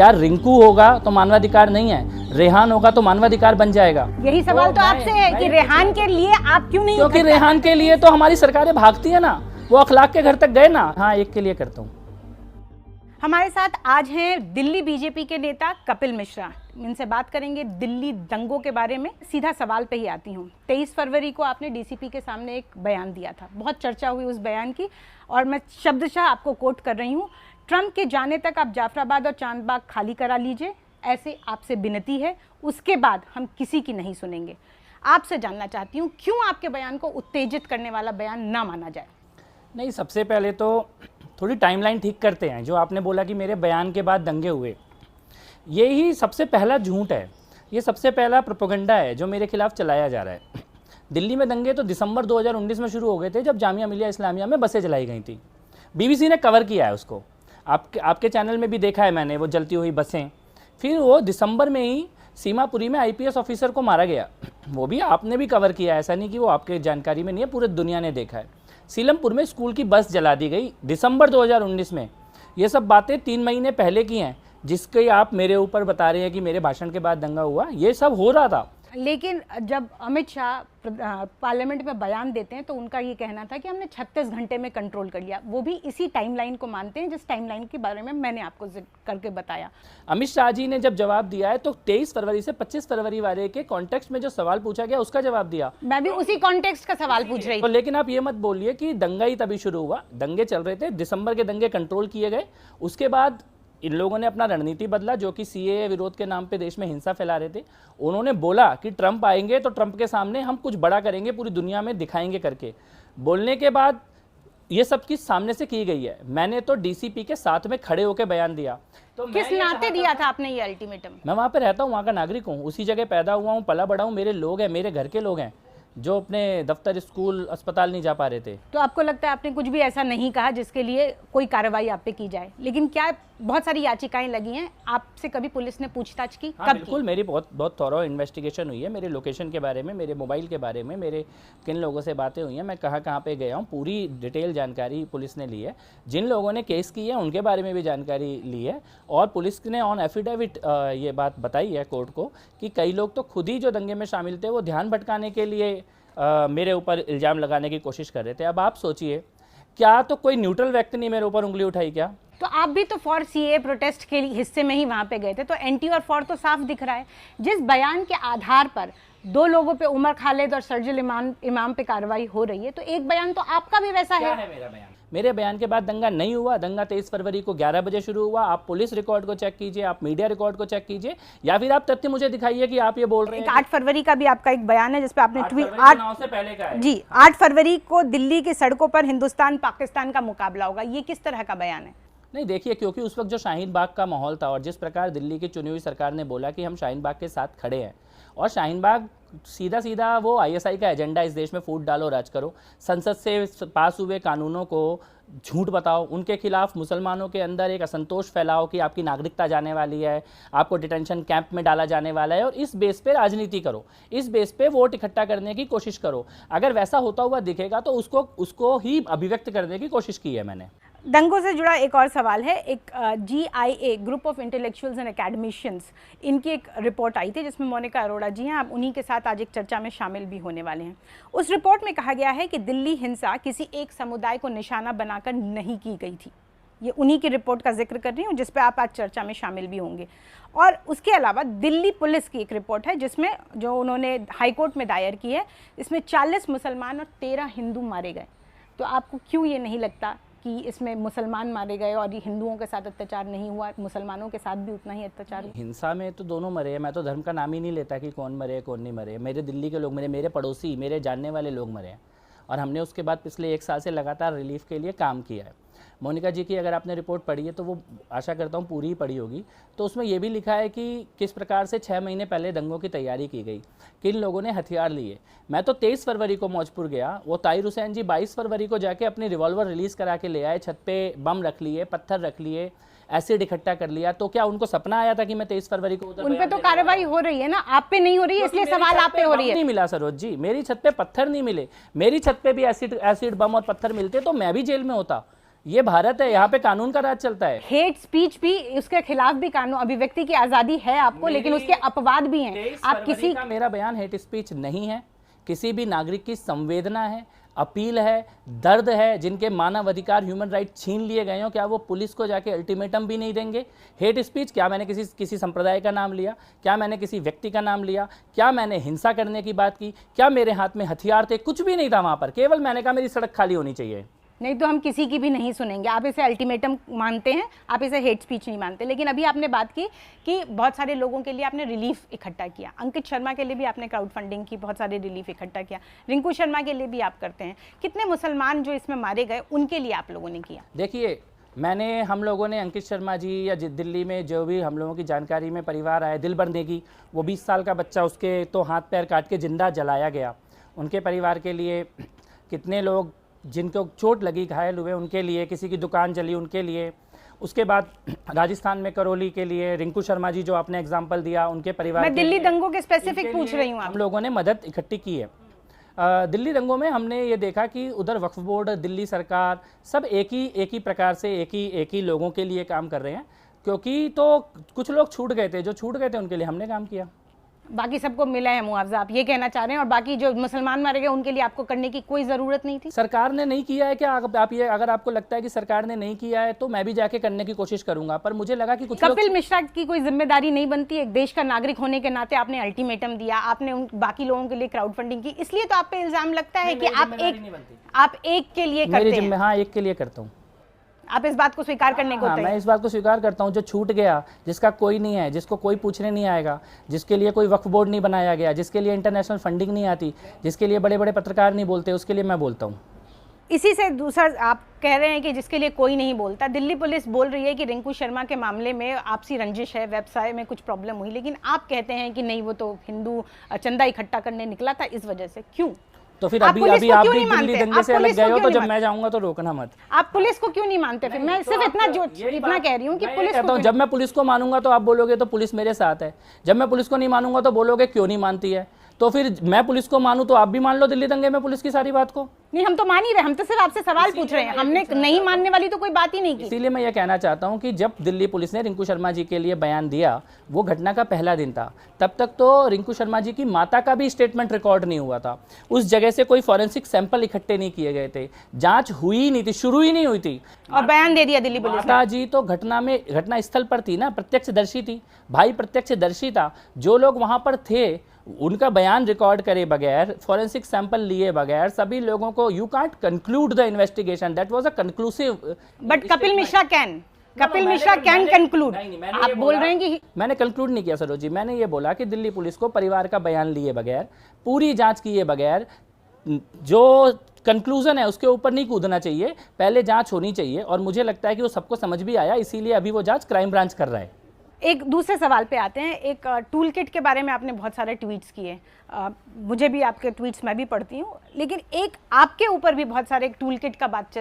क्या रिंकू होगा तो मानवाधिकार नहीं है, रेहान होगा तो मानवाधिकार बन जाएगा? यही सवाल तो आपसे है कि रेहान के लिए आप क्यों नहीं? क्योंकि रेहान के लिए तो हमारी सरकारें भागती है ना, वो अखलाक के घर तक गए ना। हाँ, एक के लिए करता हूँ। हमारे साथ आज हैं दिल्ली बीजेपी के नेता कपिल मिश्रा। इनसे बात करेंगे दिल्ली दंगों के बारे में। सीधा सवाल पे ही आती हूँ। 23 फरवरी को आपने डीसीपी के सामने एक बयान दिया था, बहुत चर्चा हुई उस बयान की, और मैं शब्दशः आपको कोट कर रही हूँ, ट्रंप के जाने तक आप जाफराबाद और चांदबाग खाली करा लीजिए, ऐसे आपसे विनती है, उसके बाद हम किसी की नहीं सुनेंगे। आपसे जानना चाहती हूँ, क्यों आपके बयान को उत्तेजित करने वाला बयान ना माना जाए? नहीं, सबसे पहले तो थोड़ी टाइमलाइन ठीक करते हैं। जो आपने बोला कि मेरे बयान के बाद दंगे हुए, ये ही सबसे पहला झूठ है, ये सबसे पहला प्रोपेगेंडा है जो मेरे खिलाफ चलाया जा रहा है। दिल्ली में दंगे तो दिसंबर 2019 में शुरू हो गए थे, जब जामिया मिलिया इस्लामिया में बसें जलाई गई थी। बीबीसी ने कवर किया है उसको, आपके चैनल में भी देखा है मैंने, वो जलती हुई बसें। फिर वो दिसंबर में ही सीमापुरी में आईपीएस ऑफिसर को मारा गया, वो भी आपने भी कवर किया है, ऐसा नहीं कि वो आपके जानकारी में नहीं है, पूरे दुनिया ने देखा है। सीलमपुर में स्कूल की बस जला दी गई दिसंबर 2019 में। ये सब बातें 3 महीने पहले की हैं, जिसके आप मेरे ऊपर बता रहे हैं कि मेरे भाषण के बाद दंगा हुआ। ये सब हो रहा था। लेकिन जब अमित शाह पार्लियामेंट में बयान देते हैं तो उनका ये कहना था कि हमने 36 घंटे में कंट्रोल कर लिया। वो भी इसी टाइमलाइन को मानते हैं जिस टाइमलाइन के बारे में मैंने आपको करके बताया। अमित शाह जी ने जब जवाब दिया है तो 23 फरवरी से 25 फरवरी वाले के कॉन्टेक्स्ट में जो सवाल पूछा गया उसका जवाब दिया। मैं भी उसी कॉन्टेक्स्ट का सवाल पूछ रही थी। लेकिन आप ये मत बोलिए कि दंगा ही तभी शुरू हुआ। दंगे चल रहे थे, दिसंबर के दंगे कंट्रोल किए गए, उसके बाद इन लोगों ने अपना रणनीति बदला, जो कि सीएए विरोध के नाम पे देश में हिंसा फैला रहे थे। उन्होंने बोला कि ट्रंप आएंगे तो ट्रंप के सामने हम कुछ बड़ा करेंगे, पूरी दुनिया में दिखाएंगे करके। बोलने के बाद ये सब चीज सामने से की गई है। मैंने तो डीसीपी के साथ में खड़े होकर बयान दिया। तो किस नाते दिया था आपने ये अल्टीमेटम? मैं वहाँ पे रहता हूँ, वहाँ का नागरिक हूँ, उसी जगह पैदा हुआ हूँ, पला बड़ा हूँ। मेरे लोग हैं, मेरे घर के लोग हैं जो अपने दफ्तर, स्कूल, अस्पताल नहीं जा पा रहे थे। तो आपको लगता है आपने कुछ भी ऐसा नहीं कहा जिसके लिए कोई कार्रवाई आप पे की जाए? लेकिन क्या बहुत सारी याचिकाएं लगी हैं, आपसे कभी पुलिस ने पूछताछ की? हाँ, बिल्कुल, मेरी बहुत थॉरो इन्वेस्टिगेशन हुई है। मेरे लोकेशन के बारे में, मेरे मोबाइल के बारे में, मेरे किन लोगों से बातें हुई हैं, मैं कहाँ पे गया हूँ, पूरी डिटेल जानकारी पुलिस ने ली है। जिन लोगों ने केस की है उनके बारे में भी जानकारी ली है, और पुलिस ने ऑन एफिडेविट ये बात बताई है कोर्ट को कि कई लोग तो खुद ही जो दंगे में शामिल थे वो ध्यान भटकाने के लिए मेरे ऊपर इल्ज़ाम लगाने की कोशिश कर रहे थे। अब आप सोचिए, क्या तो कोई न्यूट्रल व्यक्ति नहीं मेरे ऊपर उंगली उठाई क्या? तो आप भी तो फॉर सीए प्रोटेस्ट के हिस्से में ही वहां पे गए थे, तो एंटी और फॉर तो साफ दिख रहा है। जिस बयान के आधार पर 2 लोगों पे, उमर खालिद और सर्जिल इमाम पे कार्रवाई हो रही है, तो एक बयान तो आपका भी वैसा क्या है मेरा बयान? मेरे बयान के बाद दंगा नहीं हुआ। दंगा 23 फरवरी को 11 बजे शुरू हुआ। आप पुलिस रिकॉर्ड को चेक कीजिए, आप मीडिया रिकॉर्ड को चेक कीजिए, या फिर आप तथ्य मुझे दिखाइए कि आप ये बोल रहे हैं। 8 फरवरी का भी आपका एक बयान है जिसपे आपने ट्वीट, 8 से पहले का है जी, 8 फरवरी को दिल्ली की सड़कों पर हिंदुस्तान पाकिस्तान का मुकाबला होगा। ये किस तरह का बयान है? नहीं, देखिए, क्योंकि उस वक्त जो शाहीन बाग का माहौल था और जिस प्रकार दिल्ली की चुनी हुई सरकार ने बोला कि हम शाहीन बाग के साथ खड़े हैं, और शाहीन बाग सीधा वो आईएसआई का एजेंडा, इस देश में फूट डालो, राज करो, संसद से पास हुए कानूनों को झूठ बताओ, उनके खिलाफ मुसलमानों के अंदर एक असंतोष फैलाओ कि आपकी नागरिकता जाने वाली है, आपको डिटेंशन कैंप में डाला जाने वाला है, और इस बेस पे राजनीति करो, इस बेस पे वोट इकट्ठा करने की कोशिश करो। अगर वैसा होता हुआ दिखेगा तो उसको ही अभिव्यक्त करने की कोशिश की है मैंने। दंगों से जुड़ा एक और सवाल है। एक GIA, group of intellectuals and academicians, इनकी एक रिपोर्ट आई थी जिसमें मोनिका अरोड़ा जी हैं, आप उन्हीं के साथ आज एक चर्चा में शामिल भी होने वाले हैं। उस रिपोर्ट में कहा गया है कि दिल्ली हिंसा किसी एक समुदाय को निशाना बनाकर नहीं की गई थी। ये उन्हीं की रिपोर्ट का जिक्र कर रही हूँ जिस पर आप आज चर्चा में शामिल भी होंगे। और उसके अलावा दिल्ली पुलिस की एक रिपोर्ट है जिसमें, जो उन्होंने हाईकोर्ट में दायर की है, इसमें 40 मुसलमान और 13 हिंदू मारे गए। तो आपको क्यों ये नहीं लगता कि इसमें मुसलमान मारे गए और ये हिंदुओं के साथ अत्याचार नहीं हुआ, मुसलमानों के साथ भी उतना ही अत्याचार हुआ? हिंसा में तो दोनों मरे हैं। मैं तो धर्म का नाम ही नहीं लेता कि कौन मरे कौन नहीं मरे। मेरे दिल्ली के लोग मरे, मेरे पड़ोसी, मेरे जानने वाले लोग मरे हैं, और हमने उसके बाद पिछले 1 साल से लगातार रिलीफ के लिए काम किया है। मोनिका जी की अगर आपने रिपोर्ट पढ़ी है तो वो आशा करता हूँ पूरी ही पढ़ी होगी। तो उसमें ये भी लिखा है कि किस प्रकार से 6 महीने पहले दंगों की तैयारी की गई, किन लोगों ने हथियार लिए। मैं तो 23 फरवरी को मौजपुर गया, वो ताहिर हुसैन जी 22 फरवरी को जाके अपनी रिवॉल्वर रिलीज़ करा के ले आए, छत पे बम रख लिए, पत्थर रख लिए, एसिड इकट्ठा कर लिया। तो क्या उनको सपना आया था कि मैं 23 फरवरी को उधर? उन पे तो कार्रवाई हो रही है ना, आप पे नहीं हो रही है, इसलिए सवाल आप पे हो रही है। नहीं मिला सरोज जी, मेरी छत पे पत्थर नहीं मिले। मेरी छत पे भी एसिड बम और पत्थर मिलते तो मैं भी जेल में होता। ये भारत है, यहाँ पे कानून का राज चलता है। हेट स्पीच भी, उसके खिलाफ भी कानून, अभिव्यक्ति की आजादी है आपको, लेकिन उसके अपवाद भी हैं। आप किसी का मेरा बयान हेट स्पीच नहीं है, किसी भी नागरिक की संवेदना है, अपील है, दर्द है, जिनके मानव अधिकार, ह्यूमन राइट छीन लिए गए हो, क्या वो पुलिस को जाके अल्टीमेटम भी नहीं देंगे? हेट स्पीच, क्या मैंने किसी संप्रदाय का नाम लिया? क्या मैंने किसी व्यक्ति का नाम लिया? क्या मैंने हिंसा करने की बात की? क्या मेरे हाथ में हथियार थे? कुछ भी नहीं था वहां पर, केवल मैंने कहा मेरी सड़क खाली होनी चाहिए। नहीं तो हम किसी की भी नहीं सुनेंगे। आप इसे अल्टीमेटम मानते हैं, आप इसे हेट स्पीच नहीं मानते। लेकिन अभी आपने बात की कि बहुत सारे लोगों के लिए आपने रिलीफ इकट्ठा किया, अंकित शर्मा के लिए भी आपने क्राउड फंडिंग की, बहुत सारे रिलीफ इकट्ठा किया, रिंकू शर्मा के लिए भी आप करते हैं। कितने मुसलमान जो इसमें मारे गए उनके लिए आप लोगों ने किया? देखिए, हम लोगों ने अंकित शर्मा जी या दिल्ली में जो भी हम लोगों की जानकारी में परिवार आए, दिलबर नेगी, वो 20 साल का बच्चा, उसके तो हाथ पैर काट के जिंदा जलाया गया, उनके परिवार के लिए। कितने लोग जिनको चोट लगी, घायल हुए, उनके लिए। किसी की दुकान जली, उनके लिए। उसके बाद राजस्थान में करौली के लिए रिंकू शर्मा जी जो आपने एग्जांपल दिया, उनके परिवार। मैं दिल्ली दंगों के स्पेसिफिक पूछ रही हूँ। हम लोगों ने मदद इकट्ठी की है। दिल्ली दंगों में हमने ये देखा कि उधर वक्फ बोर्ड, दिल्ली सरकार, सब एक ही प्रकार से एक ही लोगों के लिए काम कर रहे हैं, क्योंकि तो कुछ लोग छूट गए थे, जो छूट गए थे उनके लिए हमने काम किया। बाकी सबको मिला है मुआवजा, आप ये कहना चाह रहे हैं? और बाकी जो मुसलमान मारे गए उनके लिए आपको करने की कोई जरूरत नहीं थी? सरकार ने नहीं किया है क्या? आप ये, अगर आपको लगता है कि सरकार ने नहीं किया है तो मैं भी जाके करने की कोशिश करूंगा, पर मुझे लगा कि कुछ कपिल मिश्रा की कोई जिम्मेदारी नहीं बनती? एक देश का नागरिक होने के नाते आपने अल्टीमेटम दिया, आपने उन बाकी लोगों के लिए क्राउड फंडिंग की, इसलिए तो आप पे इल्जाम लगता है कि आप एक के लिए करते हैं। हाँ, एक के लिए करता हूँ। आप इस बात को स्वीकार करने को? हाँ, मैं इस बात को स्वीकार करता हूँ। जो छूट गया, जिसका कोई नहीं है, जिसको कोई पूछने नहीं आएगा, जिसके लिए कोई वक्फ बोर्ड नहीं बनाया गया, जिसके लिए इंटरनेशनल फंडिंग नहीं आती, जिसके लिए बड़े बड़े पत्रकार नहीं बोलते, उसके लिए मैं बोलता हूँ। इसी से दूसरा, आप कह रहे हैं कि जिसके लिए कोई नहीं बोलता। दिल्ली पुलिस बोल रही है कि रिंकू शर्मा के मामले में आपसी रंजिश है, व्यवसाय में कुछ प्रॉब्लम हुई, लेकिन आप कहते हैं कि नहीं, वो तो हिंदू चंदा इकट्ठा करने निकला था, इस वजह से। क्यों? तो फिर अभी आप भी दिल्ली दंगे से अलग गए हो, तो जब मैं जाऊंगा तो रोकना मत। आप पुलिस को क्यों नहीं मानते? फिर मैं सिर्फ इतना कह रही हूँ कि पुलिस को, जब मैं पुलिस को मानूंगा तो आप बोलोगे तो पुलिस मेरे साथ है, जब मैं पुलिस को नहीं मानूंगा तो बोलोगे क्यों नहीं मानती है। तो फिर मैं पुलिस को मानूं तो आप भी मान लो दिल्ली दंगे में पुलिस की सारी बात को। नहीं, हम तो मान ही रहे, हम तो सिर्फ आपसे सवाल पूछ रहे हैं, हमने नहीं मानने वाली तो कोई बात ही नहीं की। इसीलिए मैं ये कहना चाहता हूं कि जब दिल्ली पुलिस ने रिंकू शर्मा जी के लिए बयान दिया, वो घटना का पहला दिन था, तब तक तो रिंकू शर्मा जी की माता का भी स्टेटमेंट रिकॉर्ड नहीं हुआ था, उस जगह से कोई फॉरेंसिक सैंपल इकट्ठे नहीं किए गए थे, जांच हुई नहीं थी, शुरू ही नहीं हुई थी, और बयान दे दिया दिल्ली पुलिस ने। माता जी तो घटना स्थल पर थी ना, प्रत्यक्षदर्शी थी, भाई प्रत्यक्षदर्शी था। जो लोग वहां पर थे उनका बयान रिकॉर्ड करे बगैर, फॉरेंसिक सैंपल लिए बगैर, सभी लोगों को, you can't conclude the investigation, that was a conclusive. But Kapil Mishra can conclude. आप बोल रहे हैं कि मैंने कंक्लूड नहीं किया सरोज जी, मैंने ये बोला कि दिल्ली पुलिस को परिवार का बयान लिए बगैर, पूरी जांच किए बगैर, जो कंक्लूजन है उसके ऊपर नहीं कूदना चाहिए, पहले जांच होनी चाहिए। और मुझे लगता है कि वो सबको समझ भी आया, इसीलिए अभी वो जांच क्राइम ब्रांच कर रहा है। एक दूसरे सवाल पे आते हैं। एक टूल किट के बारे में आपने बहुत सारे ट्वीट्स किए, मुझे भी आपके ट्वीट्स मैं भी पढ़ती हूँ, लेकिन एक आपके ऊपर भी बहुत सारे टूल किट का बात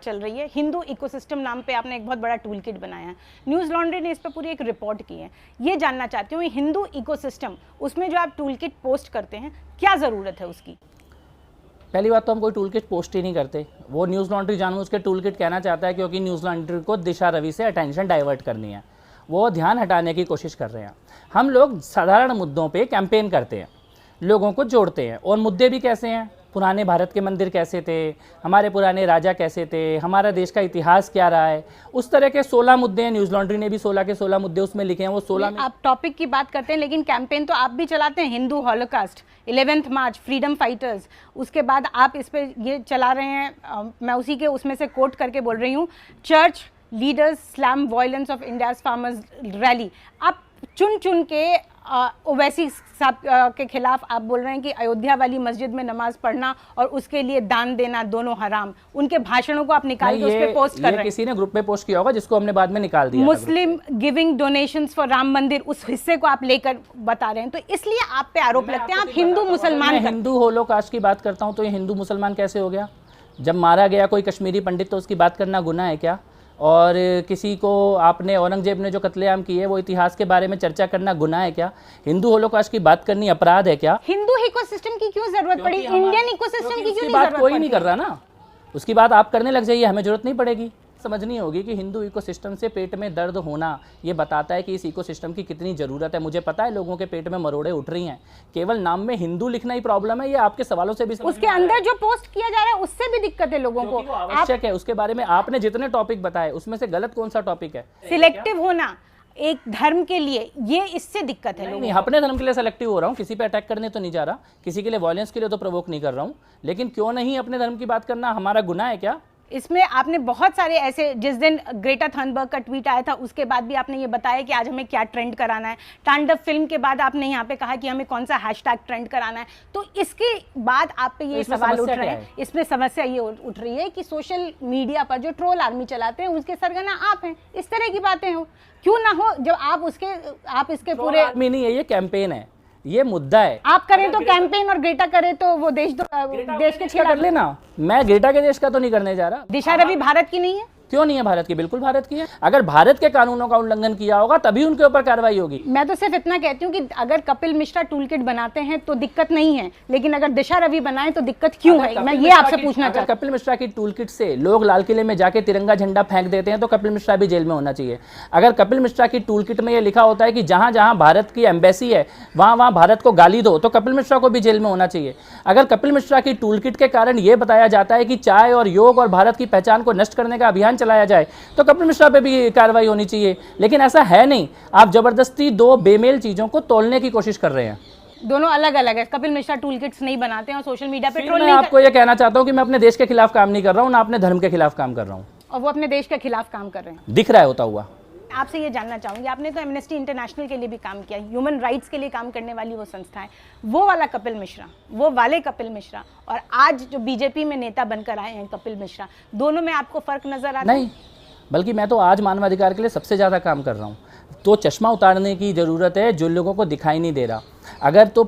चल रही है। हिंदू इकोसिस्टम नाम पे आपने एक बहुत बड़ा टूल किट बनाया है, न्यूज़ लॉन्ड्री ने इस पर पूरी एक रिपोर्ट की है। ये जानना चाहती हूँ, हिंदू इकोसिस्टम, उसमें जो आप टूल किट पोस्ट करते हैं, क्या ज़रूरत है उसकी? पहली बात तो हम कोई टूल किट पोस्ट ही नहीं करते, वो न्यूज़ लॉन्ड्री जानबूझ के टूल किट कहना चाहता है, क्योंकि न्यूज़ लॉन्ड्री को दिशा रवि से अटेंशन डाइवर्ट करनी है, वो ध्यान हटाने की कोशिश कर रहे हैं। हम लोग साधारण मुद्दों पे कैंपेन करते हैं, लोगों को जोड़ते हैं। और मुद्दे भी कैसे हैं? पुराने भारत के मंदिर कैसे थे, हमारे पुराने राजा कैसे थे, हमारा देश का इतिहास क्या रहा है, उस तरह के 16 मुद्दे हैं। न्यूज़ लॉन्ड्री ने भी 16 के 16 मुद्दे उसमें लिखे हैं। वो 16 में आप टॉपिक की बात करते हैं, लेकिन कैंपेन तो आप भी चलाते हैं। हिंदू हॉलोकास्ट, 11th मार्च, फ्रीडम फाइटर्स, उसके बाद आप इस पे ये चला रहे हैं। मैं उसी के उसमें से कोट करके बोल रही हूँ, church leaders slam violence of India's farmers rally. आप चुन के ओवैसी साहब के खिलाफ आप बोल रहे हैं कि अयोध्या वाली मस्जिद में नमाज पढ़ना और उसके लिए दान देना दोनों हराम। उनके भाषणों को आप निकाल के उस पे पोस्ट कर रहे हैं। किसी ने ग्रुप पे पोस्ट किया होगा जिसको हमने बाद में निकाल दिया। मुस्लिम गिविंग डोनेशंस फॉर राम मंदिर, उस हिस्से को आप लेकर बता रहे हैं, तो इसलिए आप पे आरोप लगते हैं आप हिंदू मुसलमान। मैं हिंदू होलोकास्ट की बात करता हूँ तो ये हिंदू मुसलमान कैसे हो गया? जब मारा गया कोई कश्मीरी पंडित तो उसकी बात करना गुनाह है क्या? और किसी को आपने, औरंगजेब ने जो कत्लेआम किए वो इतिहास के बारे में चर्चा करना गुनाह है क्या? हिंदू होलोकास्ट की बात करनी अपराध है क्या? हिंदू इकोसिस्टम की क्यों जरूरत पड़ी? इंडियन इकोसिस्टम की क्यों नहीं बात जरूरत कोई पड़ी? नहीं कर रहा ना, उसकी बात आप करने लग जाइए, हमें जरूरत नहीं पड़ेगी। समझनी होगी कि हिंदू इकोसिस्टम से पेट में दर्द होना ये बताता है कि इस इकोसिस्टम की कितनी ज़रूरत है। मुझे पता है लोगों के पेट में मरोड़े उठ रही हैं, केवल नाम में हिंदू लिखना ही प्रॉब्लम है, ये आपके सवालों से भी उसके अंदर जो पोस्ट किया जा रहा है उससे भी दिक्कत है लोगों को। आवश्यक है उसके बारे में आपने जितने टॉपिक बताए उसमें से गलत कौन सा टॉपिक है? सिलेक्टिव होना एक धर्म के लिए, ये इससे दिक्कत है लोगों नहीं, अपने धर्म के लिए सेलेक्टिव हो रहा हूँ, किसी पे अटैक करने तो नहीं जा रहा, किसी के लिए वॉयलेंस के लिए तो प्रोवोक नहीं कर रहा हूँ, लेकिन क्यों नहीं अपने धर्म की बात करना हमारा गुनाह है क्या? इसमें आपने बहुत सारे ऐसे, जिस दिन ग्रेटा थनबर्ग का ट्वीट आया था उसके बाद भी आपने ये बताया कि आज हमें क्या ट्रेंड कराना है। तांडव फिल्म के बाद आपने यहाँ पे कहा कि हमें कौन सा हैशटैग ट्रेंड कराना है। तो इसके बाद आप पे ये सवाल उठ रहे हैं, इसमें समस्या ये उठ रही है कि सोशल मीडिया पर जो ट्रोल आर्मी चलाते हैं उसके सरगना आप हैं। इस तरह की बातें हो, क्यों ना हो, जब आप इसके पूरे आर्मी नहीं है, ये कैंपेन है, ये मुद्दा है। आप करें तो कैंपेन और ग्रेटा करे तो वो देश के खिलाफ कर लेना। मैं ग्रेटा के देश का तो नहीं करने जा रहा। दिशा रवि भारत की नहीं है? क्यों नहीं है भारत की? बिल्कुल भारत की है। अगर भारत के कानूनों का उल्लंघन किया होगा तभी उनके ऊपर कार्रवाई होगी। मैं तो सिर्फ इतना कहती हूँ कि अगर कपिल मिश्रा टूल किट बनाते हैं तो दिक्कत नहीं है, लेकिन अगर दिशा रवि बनाए तो दिक्कत क्यों है? मैं ये आपसे पूछना चाहता हूँ। कपिल मिश्रा की टूल किट से लोग लाल किले में जाके तिरंगा झंडा फेंक देते हैं तो कपिल मिश्रा भी जेल में होना चाहिए। अगर कपिल मिश्रा की टूल किट में ये लिखा होता है कि जहां जहां भारत की एम्बेसी है वहां वहां भारत को गाली दो तो कपिल मिश्रा को भी जेल में होना चाहिए। अगर कपिल मिश्रा की टूल किट के कारण ये बताया जाता है कि चाय और योग और भारत की पहचान को नष्ट करने का अभियान चलाया जाए तो कपिल मिश्रा पे भी कार्रवाई होनी चाहिए, लेकिन ऐसा है नहीं। आप जबरदस्ती दो बेमेल चीजों को तोलने की कोशिश कर रहे हैं। दोनों अलग अलग है। कपिल मिश्रा टूल किट्स नहीं बनाते हैं और सोशल मीडिया पे ट्रोल मैं आपको ये कहना चाहता हूं कि मैं अपने देश के खिलाफ काम नहीं कर रहा हूं, ना अपने धर्म के खिलाफ काम कर रहा हूं, और वो अपने देश के खिलाफ काम कर रहे हैं, दिख रहा है होता हुआ। आपसे ये जानना चाहूंगी, आपने तो एमनेस्टी इंटरनेशनल के लिए भी काम किया, ह्यूमन राइट्स के लिए काम करने वाली वो संस्था है, वो वाला कपिल मिश्रा, वो वाले कपिल मिश्रा और आज जो बीजेपी में नेता बनकर आए हैं कपिल मिश्रा, दोनों में आपको फर्क नजर आता है? नहीं, बल्कि मैं तो आज मानवाधिकार के लिए सबसे ज़्यादा काम कर रहा हूँ। तो चश्मा उतारने की ज़रूरत है जो लोगों को दिखाई नहीं दे रहा। अगर तो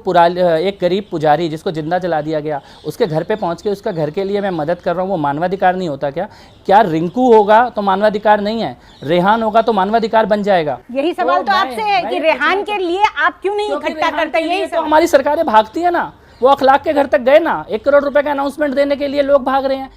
एक गरीब पुजारी जिसको जिंदा जला दिया गया उसके घर पे पहुंच के उसका घर के लिए मैं मदद कर रहा हूँ, वो मानवाधिकार नहीं होता क्या? क्या रिंकू होगा तो मानवाधिकार नहीं है, रेहान होगा तो मानवाधिकार बन जाएगा? यही सवाल तो आपसे है कि रेहान के लिए आप क्यों नहीं इकट्ठा करते? यही तो हमारी सरकारें भागती है ना, वो अखलाक के घर तक गए ना, 1 करोड़ रुपए का अनाउंसमेंट देने के लिए लोग भाग रहे हैं।